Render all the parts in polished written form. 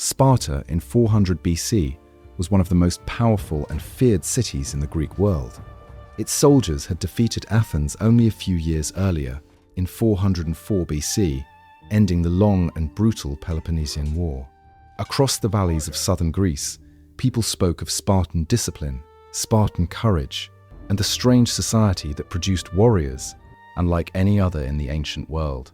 Sparta in 400 BC was one of the most powerful and feared cities in the Greek world. Its soldiers had defeated Athens only a few years earlier, in 404 BC, ending the long and brutal Peloponnesian War. Across the valleys of southern Greece, people spoke of Spartan discipline, Spartan courage, and the strange society that produced warriors, unlike any other in the ancient world.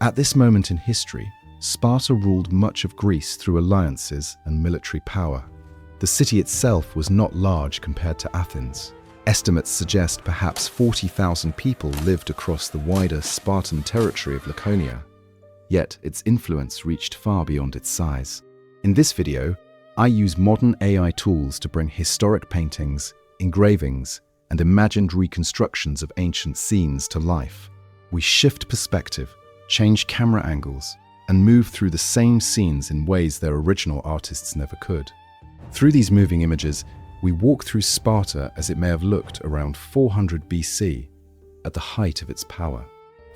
At this moment in history, Sparta ruled much of Greece through alliances and military power. The city itself was not large compared to Athens. Estimates suggest perhaps 40,000 people lived across the wider Spartan territory of Laconia, yet its influence reached far beyond its size. In this video, I use modern AI tools to bring historic paintings, engravings, and imagined reconstructions of ancient scenes to life. We shift perspective, change camera angles, and move through the same scenes in ways their original artists never could. Through these moving images, we walk through Sparta as it may have looked around 400 BC, at the height of its power.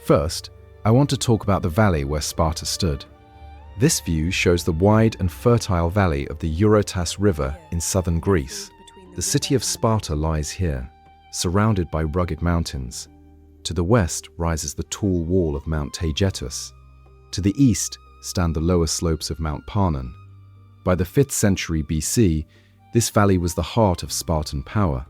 First, I want to talk about the valley where Sparta stood. This view shows the wide and fertile valley of the Eurotas River in southern Greece. The city of Sparta lies here, surrounded by rugged mountains. To the west rises the tall wall of Mount Taygetus. To the east stand the lower slopes of Mount Parnon. By the 5th century BC, this valley was the heart of Spartan power.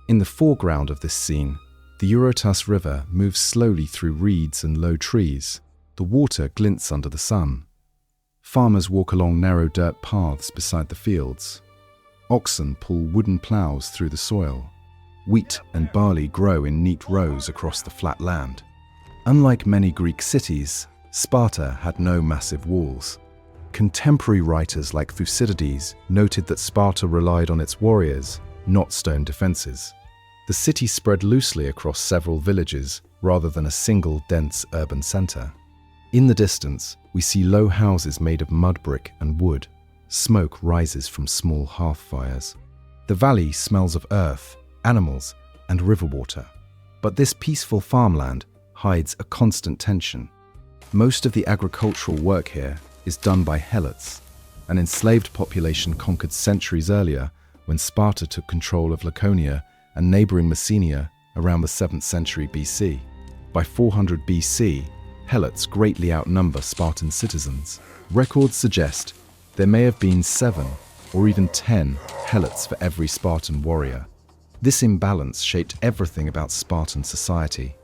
In the foreground of this scene, the Eurotas River moves slowly through reeds and low trees. The water glints under the sun. Farmers walk along narrow dirt paths beside the fields. Oxen pull wooden plows through the soil. Wheat and barley grow in neat rows across the flat land. Unlike many Greek cities, Sparta had no massive walls. Contemporary writers like Thucydides noted that Sparta relied on its warriors, not stone defenses. The city spread loosely across several villages rather than a single dense urban center. In the distance, we see low houses made of mud brick and wood. Smoke rises from small hearth fires. The valley smells of earth, animals, and river water. But this peaceful farmland hides a constant tension. Most of the agricultural work here is done by helots, an enslaved population conquered centuries earlier when Sparta took control of Laconia and neighboring Messenia around the 7th century BC. By 400 BC, helots greatly outnumber Spartan citizens. Records suggest there may have been 7 or even 10 helots for every Spartan warrior. This imbalance shaped everything about Spartan society.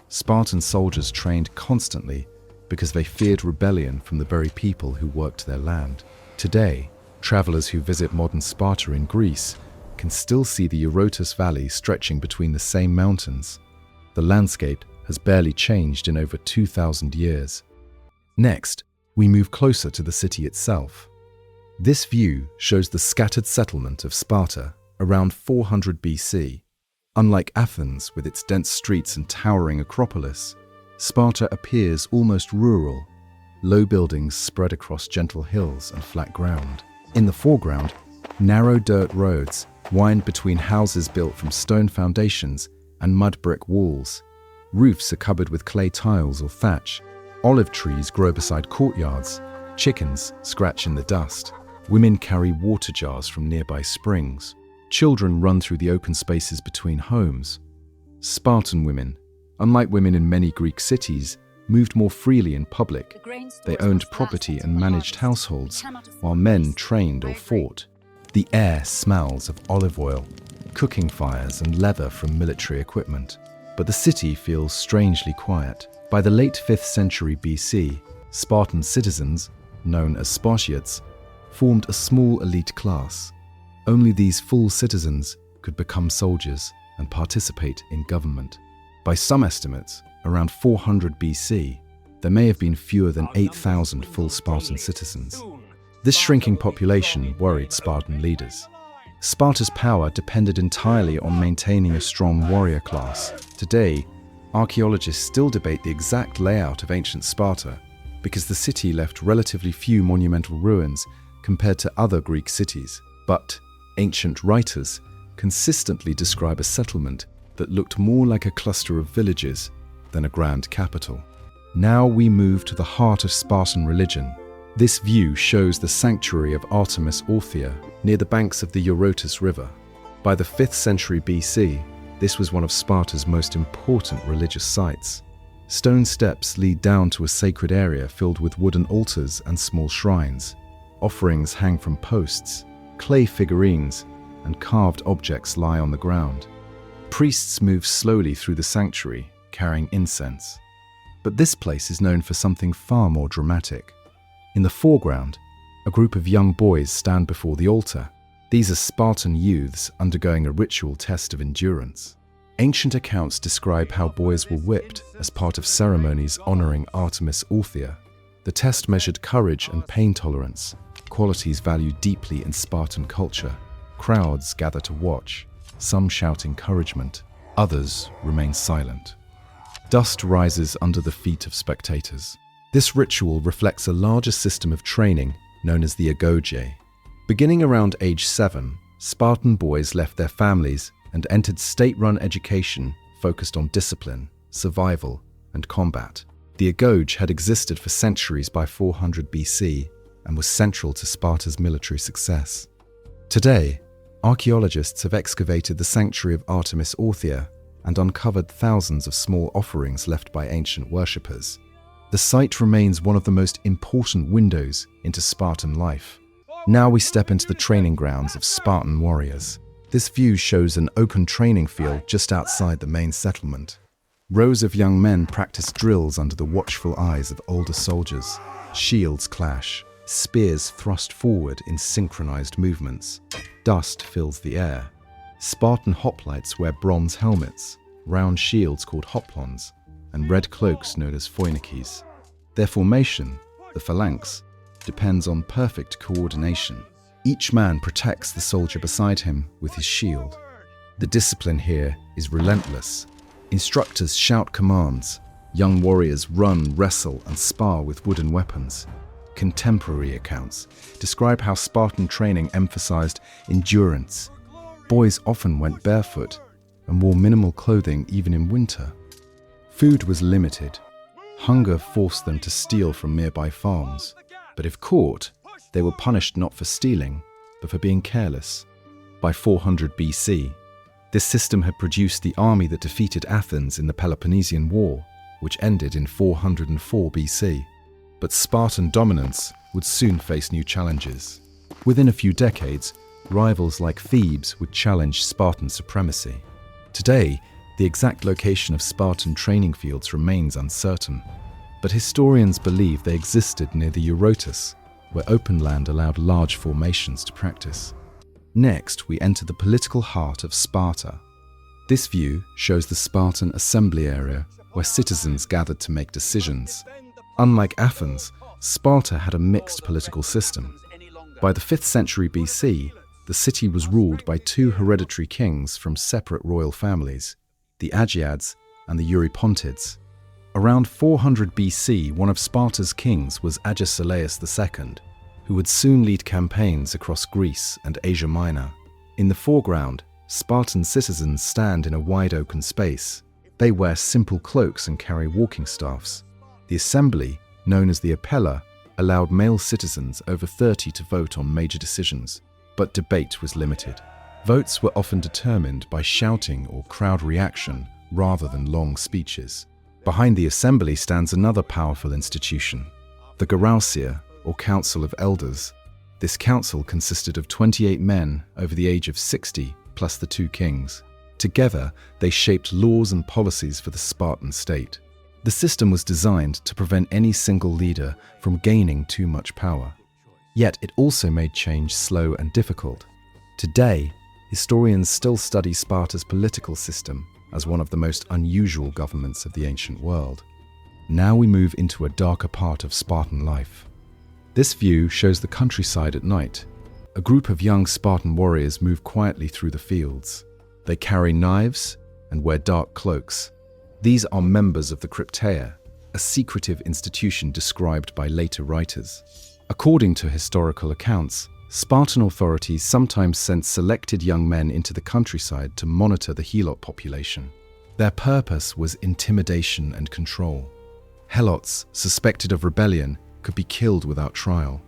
Spartan soldiers trained constantly because they feared rebellion from the very people who worked their land. Today, travelers who visit modern Sparta in Greece can still see the Eurotas Valley stretching between the same mountains. The landscape has barely changed in over 2,000 years. Next, we move closer to the city itself. This view shows the scattered settlement of Sparta around 400 BC. Unlike Athens with its dense streets and towering acropolis, Sparta appears almost rural, low buildings spread across gentle hills and flat ground. In the foreground, narrow dirt roads wind between houses built from stone foundations and mud brick walls. Roofs are covered with clay tiles or thatch. Olive trees grow beside courtyards. Chickens scratch in the dust. Women carry water jars from nearby springs. Children run through the open spaces between homes. Spartan women, unlike women in many Greek cities, moved more freely in public. They owned property and managed households, while men trained or fought. The air smells of olive oil, cooking fires, and leather from military equipment. But the city feels strangely quiet. By the late 5th century BC, Spartan citizens, known as Spartiates, formed a small elite class. Only these full citizens could become soldiers and participate in government. By some estimates, around 400 BC, there may have been fewer than 8,000 full Spartan citizens. This shrinking population worried Spartan leaders. Sparta's power depended entirely on maintaining a strong warrior class. Today, archaeologists still debate the exact layout of ancient Sparta because the city left relatively few monumental ruins compared to other Greek cities. But ancient writers consistently describe a settlement that looked more like a cluster of villages than a grand capital. Now we move to the heart of Spartan religion, This view shows the sanctuary of Artemis Orthia near the banks of the Eurotas River. By the 5th century BC, this was one of Sparta's most important religious sites. Stone steps lead down to a sacred area filled with wooden altars and small shrines. Offerings hang from posts, clay figurines, and carved objects lie on the ground. Priests move slowly through the sanctuary, carrying incense. But this place is known for something far more dramatic. In the foreground, a group of young boys stand before the altar. These are Spartan youths undergoing a ritual test of endurance. Ancient accounts describe how boys were whipped as part of ceremonies honoring Artemis Orthia. The test measured courage and pain tolerance, qualities valued deeply in Spartan culture. Crowds gather to watch, some shout encouragement, others remain silent. Dust rises under the feet of spectators. This ritual reflects a larger system of training known as the Agoge. Beginning around age 7, Spartan boys left their families and entered state-run education focused on discipline, survival, and combat. The Agoge had existed for centuries by 400 BC and was central to Sparta's military success. Today, archaeologists have excavated the sanctuary of Artemis Orthia and uncovered thousands of small offerings left by ancient worshippers. The site remains one of the most important windows into Spartan life. Now we step into the training grounds of Spartan warriors. This view shows an open training field just outside the main settlement. Rows of young men practice drills under the watchful eyes of older soldiers. Shields clash, spears thrust forward in synchronized movements. Dust fills the air. Spartan hoplites wear bronze helmets, round shields called hoplons, and red cloaks known as phoenixes. Their formation, the phalanx, depends on perfect coordination. Each man protects the soldier beside him with his shield. The discipline here is relentless. Instructors shout commands. Young warriors run, wrestle, and spar with wooden weapons. Contemporary accounts describe how Spartan training emphasized endurance. Boys often went barefoot and wore minimal clothing even in winter. Food was limited. Hunger forced them to steal from nearby farms. But if caught, they were punished not for stealing, but for being careless. By 400 BC, this system had produced the army that defeated Athens in the Peloponnesian War, which ended in 404 BC. But Spartan dominance would soon face new challenges. Within a few decades, rivals like Thebes would challenge Spartan supremacy. Today, the exact location of Spartan training fields remains uncertain, but historians believe they existed near the Eurotas, where open land allowed large formations to practice. Next, we enter the political heart of Sparta. This view shows the Spartan Assembly area, where citizens gathered to make decisions. Unlike Athens, Sparta had a mixed political system. By the 5th century BC, the city was ruled by two hereditary kings from separate royal families, the Agiads and the Eurypontids. Around 400 BC, one of Sparta's kings was Agesilaus II, who would soon lead campaigns across Greece and Asia Minor. In the foreground, Spartan citizens stand in a wide open space. They wear simple cloaks and carry walking staffs. The assembly, known as the Apella, allowed male citizens over 30 to vote on major decisions, but debate was limited. Votes were often determined by shouting or crowd reaction rather than long speeches. Behind the assembly stands another powerful institution, the Gerousia, or Council of Elders. This council consisted of 28 men over the age of 60, plus the two kings. Together, they shaped laws and policies for the Spartan state. The system was designed to prevent any single leader from gaining too much power. Yet it also made change slow and difficult. Today, historians still study Sparta's political system as one of the most unusual governments of the ancient world. Now we move into a darker part of Spartan life. This view shows the countryside at night. A group of young Spartan warriors move quietly through the fields. They carry knives and wear dark cloaks. These are members of the Krypteia, a secretive institution described by later writers. According to historical accounts, Spartan authorities sometimes sent selected young men into the countryside to monitor the helot population. Their purpose was intimidation and control. Helots, suspected of rebellion, could be killed without trial.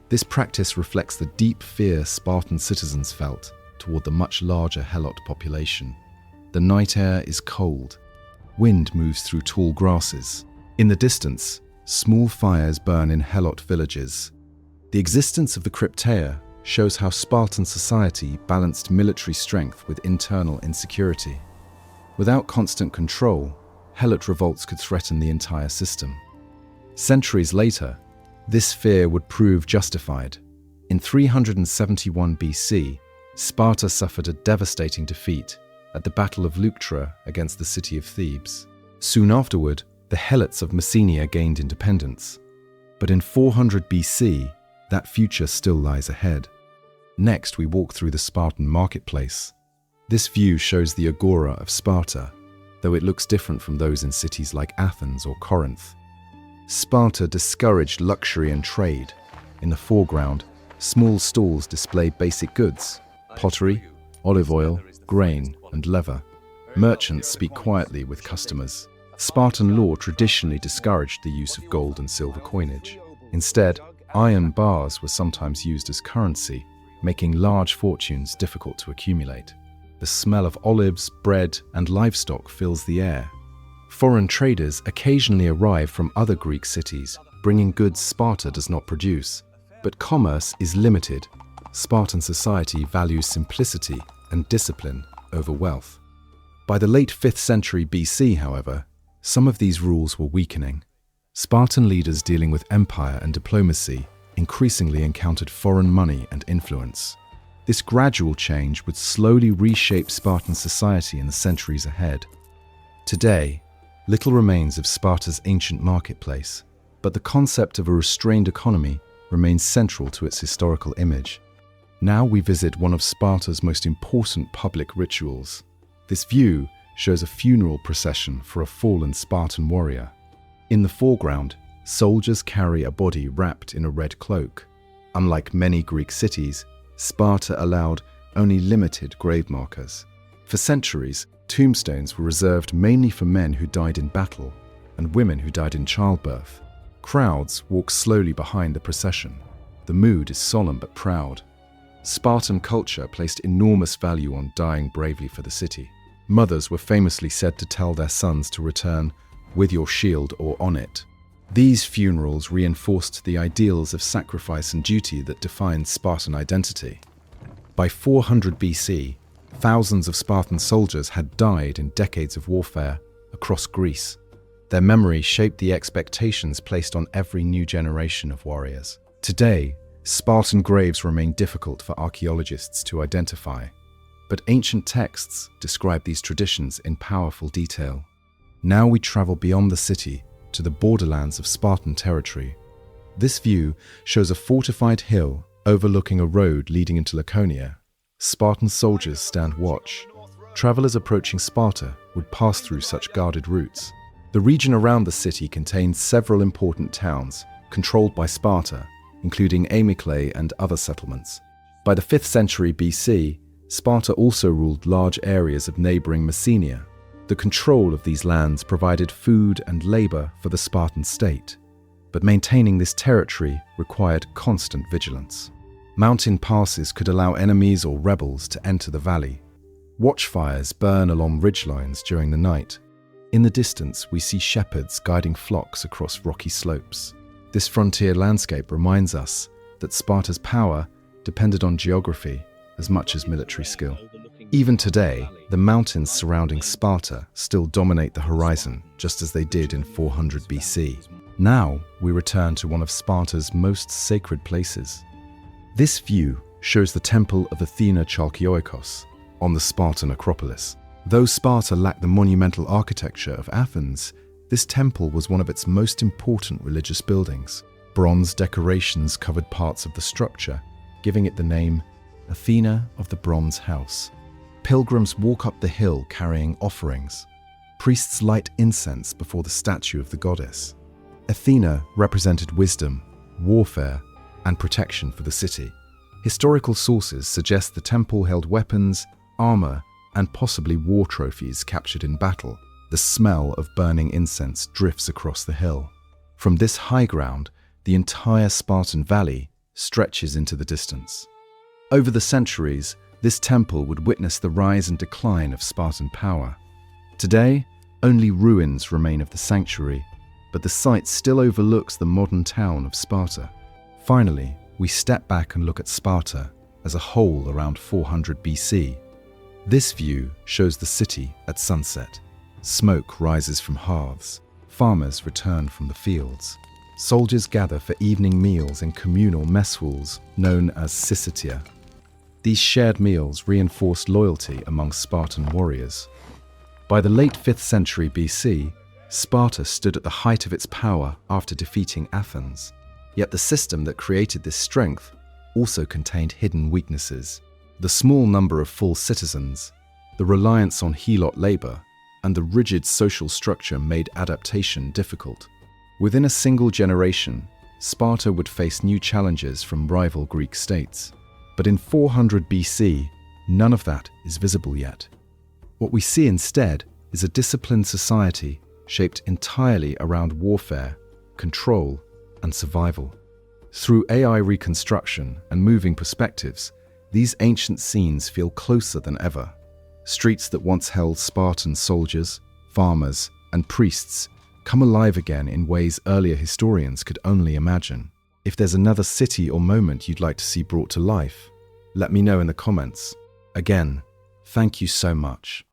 This practice reflects the deep fear Spartan citizens felt toward the much larger helot population. The night air is cold. Wind moves through tall grasses. In the distance, small fires burn in helot villages. The existence of the Krypteia shows how Spartan society balanced military strength with internal insecurity. Without constant control, helot revolts could threaten the entire system. Centuries later, this fear would prove justified. In 371 BC, Sparta suffered a devastating defeat at the Battle of Leuctra against the city of Thebes. Soon afterward, the helots of Messenia gained independence. But in 400 BC, that future still lies ahead. Next, we walk through the Spartan marketplace. This view shows the Agora of Sparta, though it looks different from those in cities like Athens or Corinth. Sparta discouraged luxury and trade. In the foreground, small stalls display basic goods: pottery, olive oil, grain, and leather. Merchants speak quietly with customers. Spartan law traditionally discouraged the use of gold and silver coinage. Instead, iron bars were sometimes used as currency, making large fortunes difficult to accumulate. The smell of olives, bread, and livestock fills the air. Foreign traders occasionally arrive from other Greek cities, bringing goods Sparta does not produce. But commerce is limited. Spartan society values simplicity and discipline over wealth. By the late 5th century BC, however, some of these rules were weakening. Spartan leaders dealing with empire and diplomacy increasingly encountered foreign money and influence. This gradual change would slowly reshape Spartan society in the centuries ahead. Today, little remains of Sparta's ancient marketplace, but the concept of a restrained economy remains central to its historical image. Now we visit one of Sparta's most important public rituals. This view shows a funeral procession for a fallen Spartan warrior. In the foreground, soldiers carry a body wrapped in a red cloak. Unlike many Greek cities, Sparta allowed only limited grave markers. For centuries, tombstones were reserved mainly for men who died in battle and women who died in childbirth. Crowds walk slowly behind the procession. The mood is solemn but proud. Spartan culture placed enormous value on dying bravely for the city. Mothers were famously said to tell their sons to return with your shield or on it. These funerals reinforced the ideals of sacrifice and duty that defined Spartan identity. By 400 BC, thousands of Spartan soldiers had died in decades of warfare across Greece. Their memory shaped the expectations placed on every new generation of warriors. Today, Spartan graves remain difficult for archaeologists to identify, but ancient texts describe these traditions in powerful detail. Now we travel beyond the city to the borderlands of Spartan territory. This view shows a fortified hill overlooking a road leading into Laconia. Spartan soldiers stand watch. Travelers approaching Sparta would pass through such guarded routes. The region around the city contains several important towns controlled by Sparta, including Amyclae and other settlements. By the 5th century BC, Sparta also ruled large areas of neighboring Messenia. The control of these lands provided food and labor for the Spartan state, but maintaining this territory required constant vigilance. Mountain passes could allow enemies or rebels to enter the valley. Watchfires burn along ridgelines during the night. In the distance, we see shepherds guiding flocks across rocky slopes. This frontier landscape reminds us that Sparta's power depended on geography as much as military skill. Even today, the mountains surrounding Sparta still dominate the horizon, just as they did in 400 BC. Now, we return to one of Sparta's most sacred places. This view shows the temple of Athena Chalkioikos on the Spartan Acropolis. Though Sparta lacked the monumental architecture of Athens, this temple was one of its most important religious buildings. Bronze decorations covered parts of the structure, giving it the name Athena of the Bronze House. Pilgrims walk up the hill carrying offerings. Priests light incense before the statue of the goddess. Athena represented wisdom, warfare, and protection for the city. Historical sources suggest the temple held weapons, armor, and possibly war trophies captured in battle. The smell of burning incense drifts across the hill. From this high ground, The entire Spartan Valley stretches into the distance. Over the centuries, this temple would witness the rise and decline of Spartan power. Today, only ruins remain of the sanctuary, but the site still overlooks the modern town of Sparta. Finally, we step back and look at Sparta as a whole around 400 BC. This view shows the city at sunset. Smoke rises from hearths. Farmers return from the fields. Soldiers gather for evening meals in communal mess halls known as syssitia. These shared meals reinforced loyalty among Spartan warriors. By the late 5th century BC, Sparta stood at the height of its power after defeating Athens. Yet the system that created this strength also contained hidden weaknesses. The small number of full citizens, the reliance on helot labor, and the rigid social structure made adaptation difficult. Within a single generation, Sparta would face new challenges from rival Greek states. But in 400 BC, none of that is visible yet. What we see instead is a disciplined society shaped entirely around warfare, control, and survival. Through AI reconstruction and moving perspectives, these ancient scenes feel closer than ever. Streets that once held Spartan soldiers, farmers, and priests come alive again in ways earlier historians could only imagine. If there's another city or moment you'd like to see brought to life, let me know in the comments. Again, thank you so much.